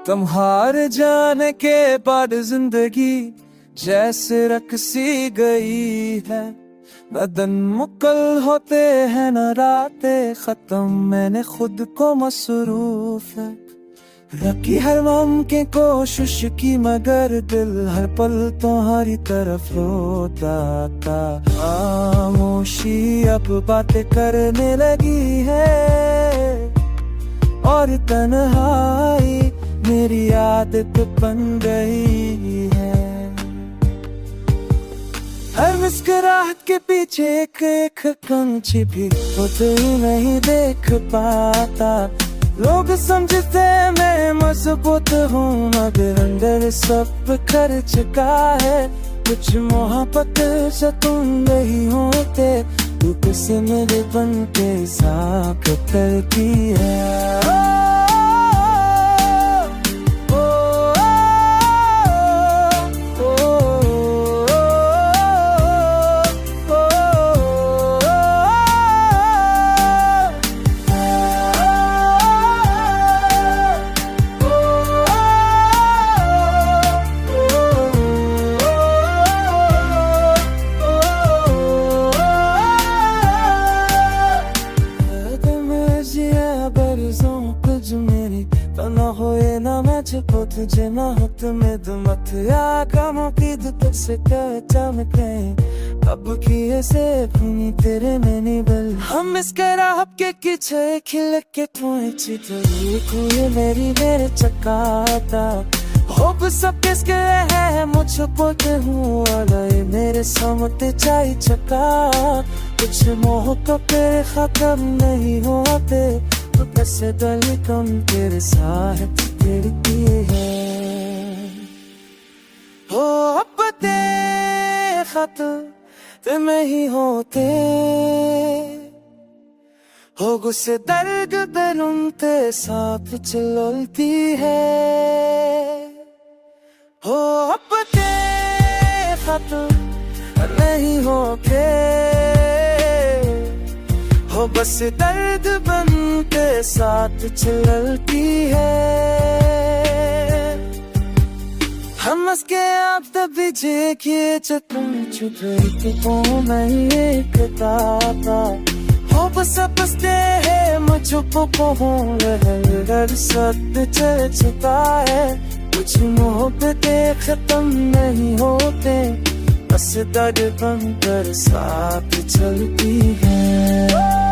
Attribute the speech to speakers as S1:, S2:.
S1: तुम हार जाने के बाद जिंदगी जैसे रकसी गई है। न दिन मुकल होते हैं न रातें खत्म, मैंने खुद को मसरूफ है रखी हर मुमकिन कोशिश की, मगर दिल हर पल तुम्हारी तरफ रोता था। खामोशी अब बातें करने लगी है और तन्हाई मेरी आदत बन गई है। हर मुस्कुराहट के पीछे एक एक पंछी भी होते ही नहीं देख पाता। लोग समझते मैं मजबूत हूँ, मगर अंदर सब कर चुका है। कुछ मोहब्बत से तुम नहीं होते, तू किसी मेरे बन के साथ करती है। तुझे ना हो तुम्हें मत आगामों की तुझसे चमके अब किए से अपनी तेरे मैंने बल हम इसके राह के किछे खिल के पहुंची तो ये मेरी मेरे चकाता होप सब किसके है मुझ पोते हूँ वाले मेरे समते चाय चका। कुछ मोह तो तेरे खत्म नहीं होते, तो कैसे दल कम तेरे साथ खिड़की है। हो अब खत तुम ही होते हो, गुस्से दर्द दरुनते साथ चलती है। हो अब खत नहीं होते हो, बस दर्द बन के साथ चलती है। हम के आप तभी जे तुम चुप रही तो नहीं एक ताता हो, बस बसते है मुझको को हूँ सत्य चल चुका है। कुछ मोहब्बतें खत्म नहीं होते, बस दर्द बन कर साथ चलती है।